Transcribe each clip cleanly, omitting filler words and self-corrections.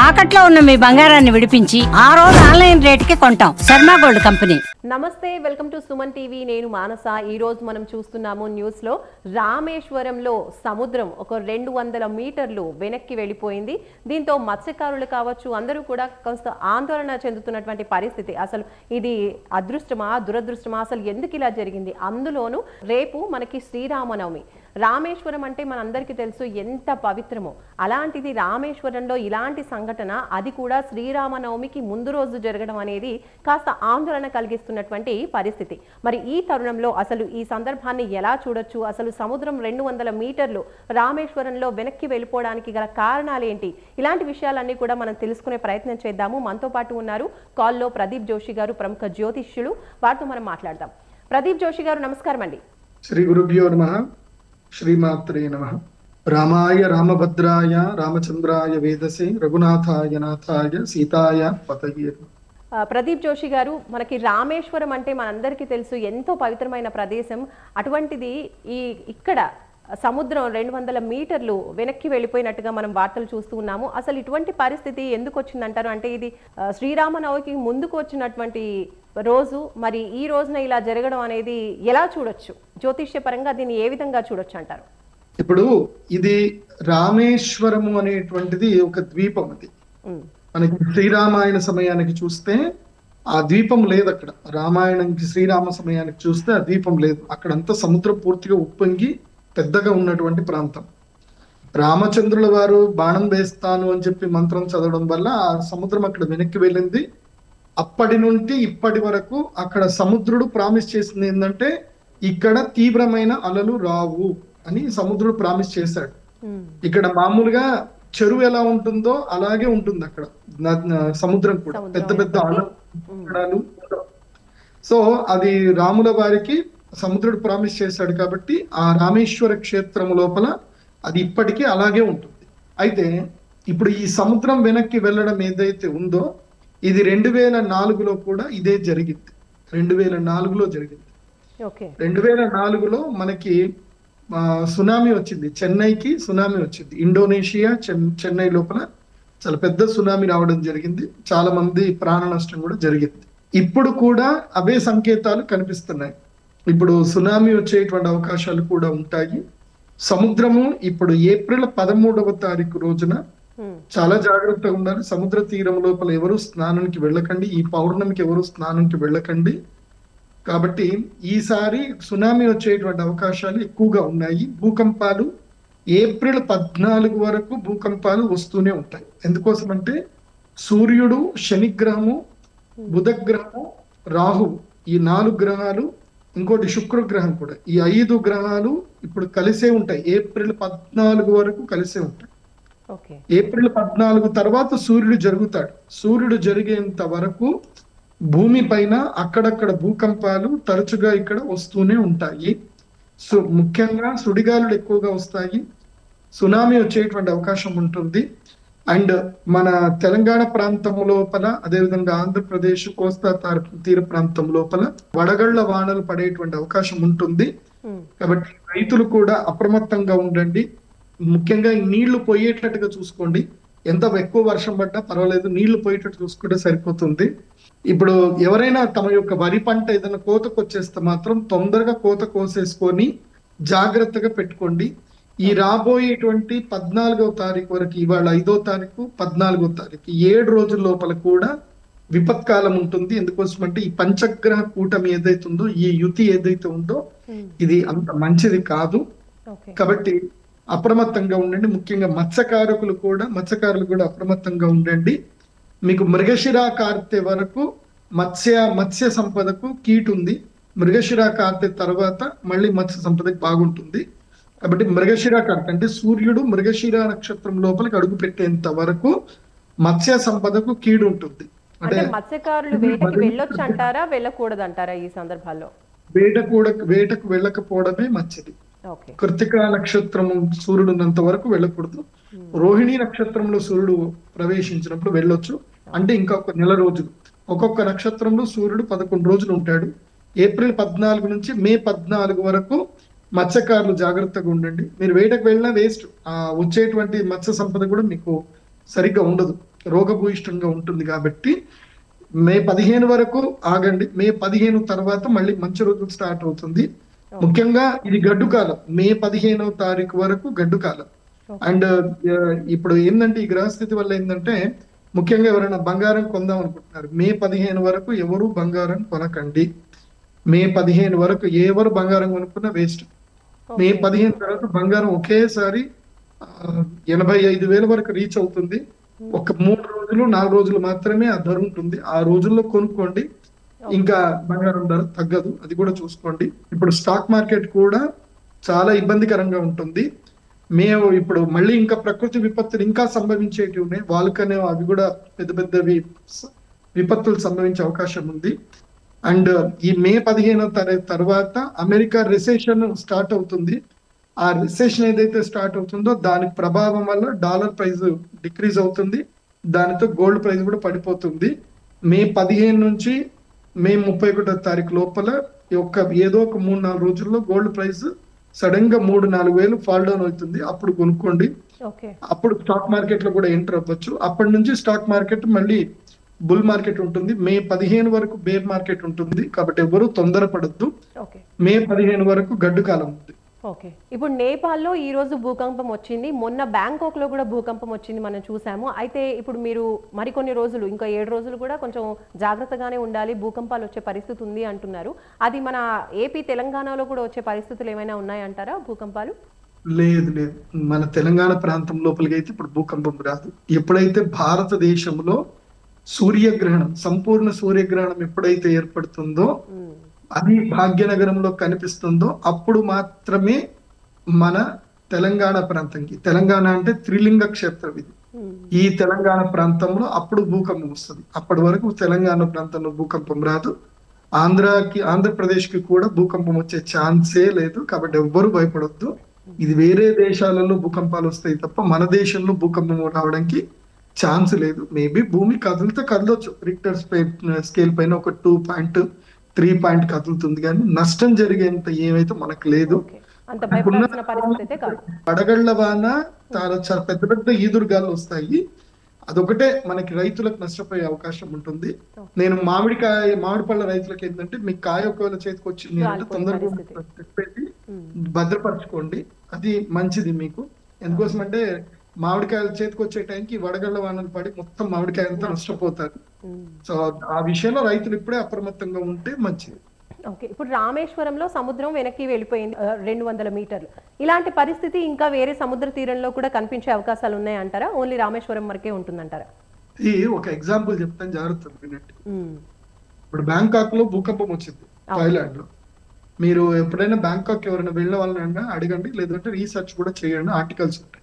తాకట్లో ఉన్న మీ బంగారాన్ని విడిపించి ఆ రోజు ఆన్లైన్ రేటుకి కొంటాం. Sharma gold company. నమస్తే, వెల్కమ్ టు సుమన్ టీవీ. నేను మానస. ఈ రోజు మనం చూస్తున్నాము న్యూస్ లో రామేశ్వరంలో సముద్రం ఒక 200 మీటర్లు వెనక్కి వెళ్ళిపోయింది. దీంతో మత్స్యకారులు కావచ్చు అందరూ కూడా కొంత ఆందోళన చెందుతున్నటువంటి పరిస్థితి. అసలు ఇది అదృష్టమా దురదృష్టమా, అసలు ఎందుకు ఇలా జరిగింది? అందులోనూ రేపు మనకి శ్రీరామనవమి. రామేశ్వరం అంటే మనందరికీ తెలుసు ఎంత పవిత్రమో. అలాంటిది రామేశ్వరంలో ఇలాంటి సంఘటన, అది కూడా శ్రీరామనవమికి ముందు రోజు జరగడం అనేది కాస్త ఆందోళన కలిగిస్తున్నటువంటి పరిస్థితి. మరి ఈ తరుణంలో అసలు ఈ సందర్భాన్ని ఎలా చూడొచ్చు? అసలు సముద్రం 200 మీటర్లు రామేశ్వరంలో వెనక్కి వెళ్ళిపోవడానికి గల కారణాలు ఏంటి? ఇలాంటి విషయాలన్నీ కూడా మనం తెలుసుకునే ప్రయత్నం చేద్దాము. మనతో పాటు ఉన్నారు కాల్లో ప్రదీప్ జోషి గారు, ప్రముఖ జ్యోతిష్యులు. వారితో మనం మాట్లాడదాం. ప్రదీప్ జోషి గారు, నమస్కారం అండి. శ్రీ గురుభ్యో నమః. శ్రీమాత్రే నమః. రామాయ రామభద్రాయ రామచంద్రాయ వేదసే రఘునాథాయ నాథాయ సీతాయ పతయే. ప్రదీప్ జోషి గారు, మనకి రామేశ్వరం అంటే మనందరికీ తెలుసు ఎంతో పవిత్రమైన ప్రదేశం. అటువంటిది ఇక్కడ సముద్రం 200 మీటర్లు వెనక్కి వెళ్ళిపోయినట్టుగా మనం వార్తలు చూస్తూ ఉన్నాము. అసలు ఇటువంటి పరిస్థితి ఎందుకు వచ్చిందంటారు? అంటే ఇది శ్రీరామనవమికి ముందుకు వచ్చినటువంటి రోజు, మరి ఈ రోజున ఇలా జరగడం అనేది ఎలా చూడొచ్చు? జ్యోతిష్య పరంగా దీన్ని ఏ విధంగా చూడొచ్చు అంటారు? ఇప్పుడు ఇది రామేశ్వరము అనేటువంటిది ఒక ద్వీపం. అది మనకి శ్రీరామాయణ సమయానికి చూస్తే ఆ ద్వీపం లేదు. అక్కడ రామాయణానికి శ్రీరామ సమయానికి చూస్తే ఆ ద్వీపం లేదు. అక్కడంతా సముద్రం పూర్తిగా ఉప్పొంగి పెద్దగా ఉన్నటువంటి ప్రాంతం. రామచంద్రుల వారు బాణం వేస్తాను అని చెప్పి మంత్రం చదవడం వల్ల ఆ సముద్రం అక్కడ వెనక్కి వెళ్ళింది. అప్పటి నుండి ఇప్పటి వరకు అక్కడ సముద్రుడు ప్రామిస్ చేసింది ఏంటంటే ఇక్కడ తీవ్రమైన అలలు రావు అని సముద్రుడు ప్రామిస్ చేశాడు. ఇక్కడ మామూలుగా చెరువు ఎలా ఉంటుందో అలాగే ఉంటుంది అక్కడ సముద్రం కూడా, పెద్ద పెద్ద అలలు. సో అది రాముల వారికి సముద్రుడు ప్రామిస్ చేశాడు కాబట్టి ఆ రామేశ్వర క్షేత్రం లోపల అది ఇప్పటికీ అలాగే ఉంటుంది. అయితే ఇప్పుడు ఈ సముద్రం వెనక్కి వెళ్ళడం ఏదైతే ఉందో ఇది 2004లో కూడా ఇదే జరిగింది. 2004లో జరిగింది. 2004లో మనకి సునామీ వచ్చింది. చెన్నైకి సునామీ వచ్చింది. ఇండోనేషియా చెన్నై లోపల చాలా పెద్ద సునామీ రావడం జరిగింది. చాలా మంది ప్రాణ నష్టం కూడా జరిగింది. ఇప్పుడు కూడా అవే సంకేతాలు కనిపిస్తున్నాయి. ఇప్పుడు సునామీ వచ్చేటువంటి అవకాశాలు కూడా ఉంటాయి. సముద్రము ఇప్పుడు ఏప్రిల్ 13వ తారీఖు రోజున చాలా జాగ్రత్తగా ఉండాలి. సముద్ర తీరం లోపల ఎవరు స్నానానికి వెళ్ళకండి. ఈ పౌర్ణమికి ఎవరు స్నానానికి వెళ్ళకండి. కాబట్టి ఈసారి సునామీ వచ్చేటువంటి అవకాశాలు ఎక్కువగా ఉన్నాయి. భూకంపాలు ఏప్రిల్ 14 వరకు భూకంపాలు వస్తూనే ఉంటాయి. ఎందుకోసం అంటే సూర్యుడు, శనిగ్రహము, బుధగ్రహము, రాహువు, ఈ 4 గ్రహాలు, ఇంకోటి శుక్రగ్రహం కూడా, ఈ 5 గ్రహాలు ఇప్పుడు కలిసే ఉంటాయి. ఏప్రిల్ 14 వరకు కలిసే ఉంటాయి. ఏప్రిల్ 14 తర్వాత సూర్యుడు జరుగుతాడు. సూర్యుడు జరిగేంత వరకు భూమి పైన అక్కడక్కడ భూకంపాలు తరచుగా ఇక్కడ వస్తూనే ఉంటాయి. సో ముఖ్యంగా సుడిగాలులు ఎక్కువగా వస్తాయి. సునామీ వచ్చేటువంటి అవకాశం ఉంటుంది. అండ్ మన తెలంగాణ ప్రాంతం లోపల, అదేవిధంగా ఆంధ్రప్రదేశ్ కోస్తా తీర ప్రాంతం లోపల వడగళ్ల వానలు పడేటువంటి అవకాశం ఉంటుంది. కాబట్టి రైతులు కూడా అప్రమత్తంగా ఉండండి. ముఖ్యంగా నీళ్లు పోయేటట్టుగా చూసుకోండి. ఎంత ఎక్కువ వర్షం పడ్డా పర్వాలేదు, నీళ్లు పోయేటట్టు చూసుకుంటే సరిపోతుంది. ఇప్పుడు ఎవరైనా తమ యొక్క వరి పంట ఏదైనా కోతకు వచ్చేస్తే మాత్రం తొందరగా కోత కోసేసుకొని జాగ్రత్తగా పెట్టుకోండి. ఈ రాబోయేటువంటి 14వ తారీఖు వరకు, ఇవాళ 5వ తారీఖు, 14వ తారీఖు, 7 రోజుల లోపల కూడా విపత్కాలం ఉంటుంది. ఎందుకోసమంటే ఈ పంచగ్రహ కూటమి ఏదైతే ఉందో, ఈ యుతి ఏదైతే ఉందో ఇది అంత మంచిది కాదు. కాబట్టి అప్రమత్తంగా ఉండండి. ముఖ్యంగా మత్స్యకారులు కూడా అప్రమత్తంగా ఉండండి. మీకు మృగశిర కార్తె వరకు మత్స్య సంపదకు కీటు ఉంది. మృగశిర కార్తె తర్వాత మళ్ళీ మత్స్య సంపదకు బాగుంటుంది. కాబట్టి మృగశిర కార్తె అంటే సూర్యుడు మృగశిర నక్షత్రం లోపలికి అడుగు పెట్టేంత వరకు మత్స్య సంపదకు కీడు ఉంటుంది. అంటే మత్స్యకారులు వేటకి వెళ్ళొచ్చు అంటారా, వెళ్ళకూడదు అంటారా? ఈ సందర్భాల్లో వేటకు వెళ్ళకపోవడమే మంచిది. కృతికా నక్షత్రం సూర్యుడు ఉన్నంత వరకు వెళ్ళకూడదు. రోహిణి నక్షత్రంలో సూర్యుడు ప్రవేశించినప్పుడు వెళ్ళొచ్చు. అంటే ఇంకా ఒక నెల రోజులు. ఒక్కొక్క నక్షత్రంలో సూర్యుడు 11 రోజులు ఉంటాడు. ఏప్రిల్ 14 నుంచి మే 14 వరకు మత్స్యకారులు జాగ్రత్తగా ఉండండి. మీరు వేటకు వెళ్ళినా వేస్ట్. వచ్చేటువంటి మత్స్య సంపద కూడా మీకు సరిగ్గా ఉండదు. రోగభూయిష్టంగా ఉంటుంది కాబట్టి మే 15 వరకు ఆగండి. మే 15 తర్వాత మళ్ళీ మంచి రోజులు స్టార్ట్ అవుతుంది. ముఖ్యంగా ఇది గడ్డు కాలం. మే 15వ తారీఖు వరకు గడ్డు కాలం. అండ్ ఇప్పుడు ఏంటంటే ఈ గ్రహస్థితి వల్ల ఏంటంటే ముఖ్యంగా ఎవరైనా బంగారం కొందాం అనుకుంటున్నారు, మే 15 వరకు ఎవరు బంగారం కొనకండి. మే 15 వరకు ఎవరు బంగారం కొనుక్కున్నా వేస్ట్. మే 15 తర్వాత బంగారం ఒకేసారి 85,000 వరకు రీచ్ అవుతుంది. ఒక 3 రోజులు 4 రోజులు మాత్రమే ఆ ధర ఉంటుంది. ఆ రోజుల్లో కొనుక్కోండి, ఇంకా బంగారం ధర తగ్గదు, అది కూడా చూసుకోండి. ఇప్పుడు స్టాక్ మార్కెట్ కూడా చాలా ఇబ్బందికరంగా ఉంటుంది. మేము ఇప్పుడు మళ్ళీ ఇంకా ప్రకృతి విపత్తులు ఇంకా సంభవించేటివి ఉన్నాయి. వాళ్ళకనే అవి కూడా పెద్ద పెద్దవి విపత్తులు సంభవించే అవకాశం ఉంది. అండ్ ఈ మే 15వ తారీఖు తర్వాత అమెరికా రిసెషన్ స్టార్ట్ అవుతుంది. ఆ రిసెషన్ ఏదైతే స్టార్ట్ అవుతుందో దాని ప్రభావం వల్ల డాలర్ ప్రైస్ డిక్రీజ్ అవుతుంది. దానితో గోల్డ్ ప్రైస్ కూడా పడిపోతుంది. మే 15 నుంచి మే 31వ తారీఖు లోపల ఏదో ఒక 3-4 రోజుల్లో గోల్డ్ ప్రైస్ సడన్ గా 3-4 వేలు ఫాల్ డౌన్ అవుతుంది. అప్పుడు కొనుక్కోండి. అప్పుడు స్టాక్ మార్కెట్ లో కూడా ఎంటర్ అవ్వచ్చు. అప్పటి నుంచి స్టాక్ మార్కెట్ మళ్ళీ బుల్ మార్కెట్ ఉంటుంది. మే 15 వరకు బేర్ మార్కెట్ ఉంటుంది. కాబట్టి ఎవరు తొందరపడద్దు. మే 15 వరకు గడ్డు కాలం ఉంది. ఓకే, ఇప్పుడు నేపాల్లో ఈ రోజు భూకంపం వచ్చింది, మొన్న బ్యాంకాక్ లో కూడా భూకంపం వచ్చింది, మనం చూసాము. అయితే ఇప్పుడు మీరు మరికొన్ని రోజులు, ఇంకా 7 రోజులు కూడా కొంచెం జాగ్రత్తగానే ఉండాలి, భూకంపాలు వచ్చే పరిస్థితి ఉంది అంటున్నారు. అది మన ఏపీ తెలంగాణలో కూడా వచ్చే పరిస్థితులు ఏమైనా ఉన్నాయంటారా భూకంపాలు? లేదు లేదు, మన తెలంగాణ ప్రాంతం లోపలికి అయితే ఇప్పుడు భూకంపం రాదు. ఎప్పుడైతే భారతదేశంలో సూర్యగ్రహణం, సంపూర్ణ సూర్యగ్రహణం ఎప్పుడైతే ఏర్పడుతుందో, అది భాగ్యనగరంలో కనిపిస్తుందో, అప్పుడు మాత్రమే మన తెలంగాణ ప్రాంతంకి, తెలంగాణ అంటే త్రిలింగ క్షేత్రం ఇది, ఈ తెలంగాణ ప్రాంతంలో అప్పుడు భూకంపం వస్తుంది. అప్పటి వరకు తెలంగాణ ప్రాంతంలో భూకంపం రాదు. ఆంధ్రప్రదేశ్ కి కూడా భూకంపం వచ్చే ఛాన్సే లేదు. కాబట్టి ఎవ్వరు భయపడొద్దు. ఇది వేరే దేశాలలో భూకంపాలు వస్తాయి తప్ప మన దేశంలో భూకంపం రావడానికి ఛాన్స్ లేదు. మేబీ భూమి కదలొచ్చు, రిక్టర్ స్కేల్ పైన ఒక 2.3 పాయింట్ కదులుతుంది, కానీ నష్టం జరిగేంత ఏమైతే మనకు లేదు. వడగళ్ల వాన, చాలా పెద్ద పెద్ద ఈదురుగాలు వస్తాయి. అదొకటే మనకి రైతులకు నష్టపోయే అవకాశం ఉంటుంది. నేను మామిడి పళ్ళ రైతులకు ఏంటంటే, మీకు కాయ ఒకవేళ చేతికి వచ్చింది అంటే తొందరగా చెప్పేసి భద్రపరచుకోండి, అది మంచిది మీకు. ఎందుకోసం అంటే మామిడికాయలు చేతికి వచ్చే టైంకి వడగళ్ల వానలు పడి మొత్తం మామిడికాయలతో నష్టపోతారు. సో ఆ విషయంలో రైతులు ఇప్పుడే అప్రమత్తంగా ఉంటే మంచిది. ఓకే, ఇప్పుడు రామేశ్వరంలో సముద్రం వెనక్కి వెళ్ళిపోయింది 200 మీటర్లు. ఇలాంటి పరిస్థితి ఇంకా వేరే సముద్ర తీరంలో కూడా కనిపించే అవకాశాలు ఉన్నాయంటారా? ఓన్లీ రామేశ్వరం వరకే ఉంటుందంటారా? ఇది ఒక ఎగ్జాంపుల్ చెప్తాను, జాగ్రత్త వినండి. ఇప్పుడు బ్యాంకాక్ లో భూకంపం వచ్చింది, థాయిలాండ్ లో. మీరు ఎప్పుడైనా బ్యాంకాక్ ఎవరైనా వెళ్ళిన వాళ్ళని అడగండి, లేదంటే రీసెర్చ్ కూడా చేయండి, ఆర్టికల్స్ ఉంటాయి.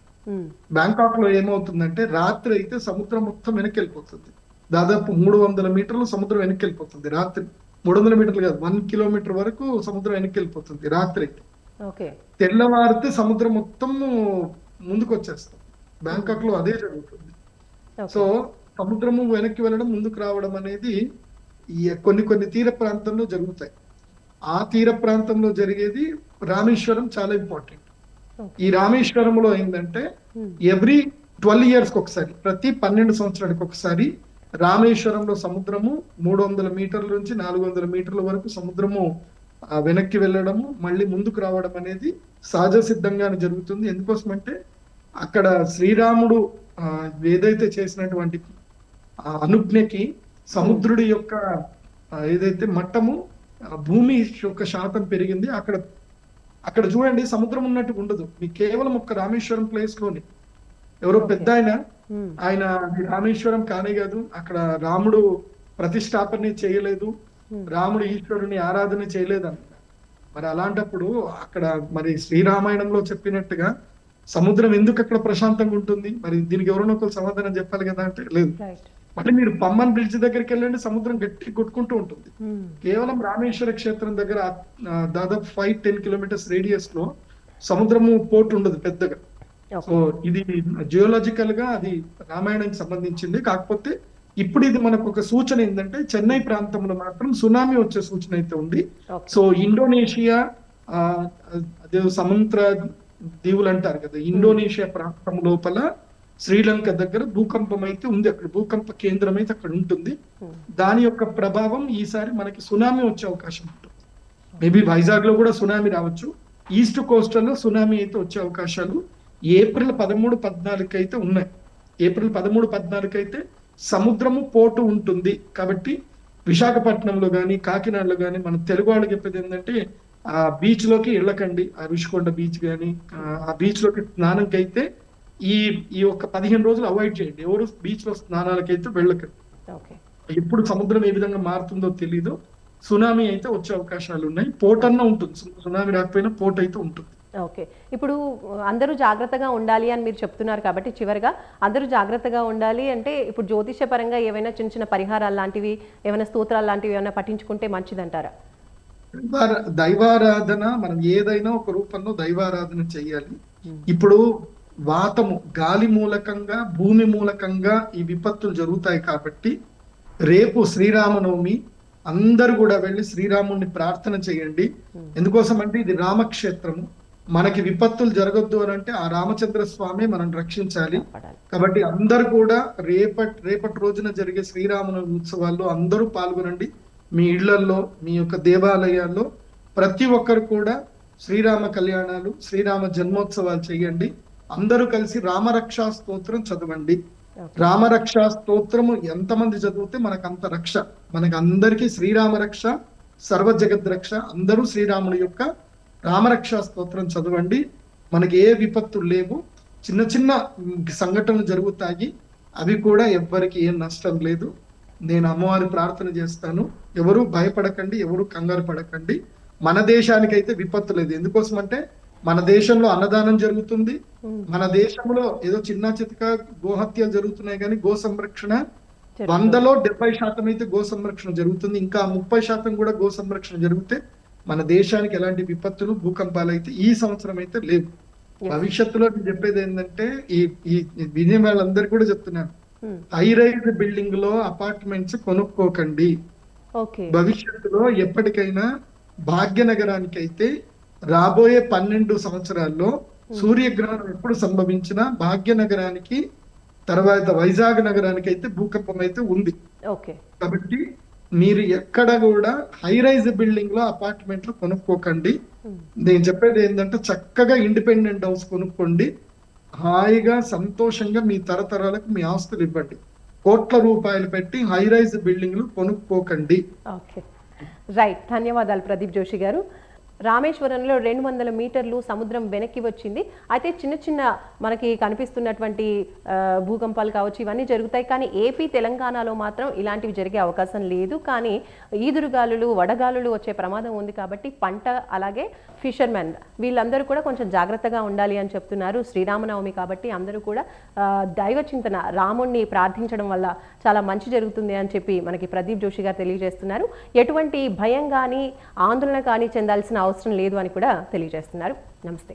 బ్యాంకాక్ లో ఏమవుతుందంటే, రాత్రి అయితే సముద్రం మొత్తం వెనక్కి వెళ్ళిపోతుంది. దాదాపు 300 మీటర్లు సముద్రం వెనక్కి వెళ్ళిపోతుంది రాత్రి. 300 మీటర్లు కాదు, 1 కిలోమీటర్ వరకు సముద్రం వెనక్కి వెళ్ళిపోతుంది రాత్రి అయితే. తెల్లవారితే సముద్రం మొత్తం ముందుకు వచ్చేస్తాం. బ్యాంకాక్ లో అదే జరుగుతుంది. సో సముద్రము వెనక్కి వెళ్ళడం, ముందుకు రావడం అనేది కొన్ని తీర ప్రాంతంలో జరుగుతాయి. ఆ తీర ప్రాంతంలో జరిగేది రామేశ్వరం చాలా ఇంపార్టెంట్. ఈ రామేశ్వరంలో ఏంటంటే ఎవ్రీ 12 years ఒకసారి, ప్రతి 12 సంవత్సరాలకు ఒకసారి రామేశ్వరంలో సముద్రము 300 మీటర్ల నుంచి 400 మీటర్ల వరకు సముద్రము వెనక్కి వెళ్ళడము, మళ్ళీ ముందుకు రావడం అనేది సహజ సిద్ధంగానే జరుగుతుంది. ఎందుకోసం అంటే అక్కడ శ్రీరాముడు ఏదైతే చేసినటువంటి అనుజ్ఞకి సముద్రుడి యొక్క ఏదైతే మట్టము, భూమి యొక్క శాతం పెరిగింది. అక్కడ చూడండి, సముద్రం ఉన్నట్టు ఉండదు. మీకు కేవలం ఒక రామేశ్వరం ప్లేస్ లోని ఎవరో పెద్ద ఆయన రామేశ్వరం కానే కాదు, అక్కడ రాముడు ప్రతిష్టాపన చేయలేదు, రాముడు ఈశ్వరుని ఆరాధన చేయలేదు అన్న. మరి అలాంటప్పుడు అక్కడ మరి శ్రీరామాయణంలో చెప్పినట్టుగా సముద్రం ఎందుకు అక్కడ ప్రశాంతంగా ఉంటుంది? మరి దీనికి ఎవరైనా ఒకరు సమాధానం చెప్పాలి కదా అంటే లేదు. మళ్ళీ మీరు పమ్మన్ బ్రిడ్జ్ దగ్గరికి వెళ్ళండి, సముద్రం గట్టి కొట్టుకుంటూ ఉంటుంది. కేవలం రామేశ్వర క్షేత్రం దగ్గర దాదాపు 5-10 కిలోమీటర్స్ రేడియస్ లో సముద్రము పోర్ట్ ఉండదు పెద్దగా. సో ఇది జియోలాజికల్ గా అది రామాయణానికి సంబంధించింది. కాకపోతే ఇప్పుడు ఇది మనకు ఒక సూచన ఏంటంటే, చెన్నై ప్రాంతంలో మాత్రం సునామీ వచ్చే సూచన అయితే ఉంది. సో ఇండోనేషియా అదే సముద్ర దీవులు అంటారు కదా, ఇండోనేషియా ప్రాంతం లోపల శ్రీలంక దగ్గర భూకంపం అయితే ఉంది, అక్కడ భూకంప కేంద్రం అయితే అక్కడ ఉంటుంది. దాని యొక్క ప్రభావం ఈసారి మనకి సునామీ వచ్చే అవకాశం ఉంటుంది. మేబీ వైజాగ్ లో కూడా సునామీ రావచ్చు. ఈస్ట్ కోస్టల్ లో సునామీ అయితే వచ్చే అవకాశాలు ఏప్రిల్ 13, 14 అయితే ఉన్నాయి. ఏప్రిల్ 13, 14 అయితే సముద్రము పోటు ఉంటుంది. కాబట్టి విశాఖపట్నంలో కానీ కాకినాడలో కానీ మన తెలుగు వాళ్ళకి చెప్పేది ఏంటంటే ఆ బీచ్ లోకి వెళ్ళకండి. ఆ రుషికొండ బీచ్ కానీ ఆ బీచ్ లోకి స్నానంకి అయితే ఈ ఈ ఒక 15 రోజులు అవాయిడ్ చేయండి. ఎవరు బీచ్ లో స్నానాలకైతే వెళ్ళకండి. ఎప్పుడు సముద్రం ఏ విధంగా మారుతుందో తెలీదు. సునామీ అయితే వచ్చే అవకాశాలు ఉన్నాయి. పోట్ అన్న ఉంటుంది, సునామీ రాకపోయినా పోట్ అయితే ఉంటుంది. ఓకే, ఇప్పుడు అందరూ జాగ్రత్తగా ఉండాలి అని మీరు చెప్తున్నారు కాబట్టి చివరిగా అందరూ జాగ్రత్తగా ఉండాలి అంటే ఇప్పుడు జ్యోతిష పరంగా ఏవైనా చిన్న చిన్న పరిహారాలు లాంటివి, ఏమైనా స్తోత్రాలు లాంటివి ఏమైనా పఠించుకుంటే మంచిదంటారా? దైవారాధన మనం ఏదైనా ఒక రూపంలో దైవారాధన చెయ్యాలి. ఇప్పుడు వాతము గాలి మూలకంగా భూమి మూలకంగా ఈ విపత్తులు జరుగుతాయి కాబట్టి రేపు శ్రీరామనవమి అందరూ కూడా వెళ్ళి శ్రీరాముడిని ప్రార్థన చేయండి. ఎందుకోసం అంటే ఇది రామక్షేత్రము. మనకి విపత్తులు జరగొద్దు అని అంటే ఆ రామచంద్ర స్వామి మనం రక్షించాలి. కాబట్టి అందరు కూడా రేపటి రోజున జరిగే శ్రీరామనవమి ఉత్సవాల్లో అందరూ పాల్గొనండి. మీ ఇళ్లలో, మీ యొక్క దేవాలయాల్లో ప్రతి ఒక్కరు కూడా శ్రీరామ కళ్యాణాలు, శ్రీరామ జన్మోత్సవాలు చేయండి. అందరూ కలిసి రామరక్షా స్తోత్రం చదవండి. రామరక్షా స్తోత్రము ఎంతమంది చదివితే మనకు అంత రక్ష. మనకు అందరికీ శ్రీరామ రక్ష, సర్వ జగద్ రక్ష. అందరూ శ్రీరాముడి యొక్క రామరక్షా స్తోత్రం చదవండి. మనకి ఏ విపత్తులు లేవు. చిన్న చిన్న సంఘటనలు జరుగుతాయి, అవి కూడా ఎవ్వరికి ఏం నష్టం లేదు. నేను అమ్మవారి ప్రార్థన చేస్తాను. ఎవరు భయపడకండి, ఎవరు కంగారు పడకండి. మన దేశానికి అయితే విపత్తు లేదు. ఎందుకోసం అంటే మన దేశంలో అన్నదానం జరుగుతుంది. మన దేశంలో ఏదో చిన్న చితక గోహత్యలు జరుగుతున్నాయి కానీ గో సంరక్షణ 100లో 70% అయితే గో సంరక్షణ జరుగుతుంది. ఇంకా 30% కూడా గో సంరక్షణ జరిగితే మన దేశానికి ఎలాంటి విపత్తులు, భూకంపాలు అయితే ఈ సంవత్సరం అయితే లేవు. భవిష్యత్తులో నేను చెప్పేది ఏంటంటే ఈ వినే వాళ్ళందరూ కూడా చెప్తున్నాను, హై రైజ్ బిల్డింగ్ లో అపార్ట్మెంట్స్ కొనుక్కోకండి. భవిష్యత్తులో ఎప్పటికైనా భాగ్యనగరానికి అయితే రాబోయే 12 సంవత్సరాల్లో సూర్యగ్రహణం ఎప్పుడు సంభవించినా భాగ్యనగరానికి తర్వాత వైజాగ్ నగరానికి అయితే భూకంపం అయితే ఉంది. కాబట్టి మీరు ఎక్కడ కూడా హై రైజ్ బిల్డింగ్ లో అపార్ట్మెంట్లు కొనుక్కోకండి. నేను చెప్పేది ఏంటంటే చక్కగా ఇండిపెండెంట్ హౌస్ కొనుక్కోండి. హాయిగా సంతోషంగా మీ తరతరాలకు మీ ఆస్తులు ఇవ్వండి. కోట్ల రూపాయలు పెట్టి హై రైజ్ బిల్డింగ్లు కొనుక్కోకండి. రైట్, ధన్యవాదాలు ప్రదీప్ జోషి గారు. రామేశ్వరంలో 200 మీటర్లు సముద్రం వెనక్కి వచ్చింది. అయితే చిన్న చిన్న మనకి కనిపిస్తున్నటువంటి భూకంపాలు కావచ్చు, ఇవన్నీ జరుగుతాయి. కానీ ఏపీ, తెలంగాణలో మాత్రం ఇలాంటివి జరిగే అవకాశం లేదు. కానీ ఈదురుగాలులు, వడగాలులు వచ్చే ప్రమాదం ఉంది. కాబట్టి పంట, అలాగే ఫిషర్మెన్ వీళ్ళందరూ కూడా కొంచెం జాగ్రత్తగా ఉండాలి అని చెప్తున్నారు. శ్రీరామనవమి కాబట్టి అందరూ కూడా దైవ చింతన, రాముణ్ణి ప్రార్థించడం వల్ల చాలా మంచి జరుగుతుంది అని చెప్పి మనకి ప్రదీప్ జోషి గారు తెలియజేస్తున్నారు. ఎటువంటి భయం కానీ ఆందోళన కానీ చెందాల్సిన అవసరం లేదు అని కూడా తెలియజేస్తున్నారు. నమస్తే.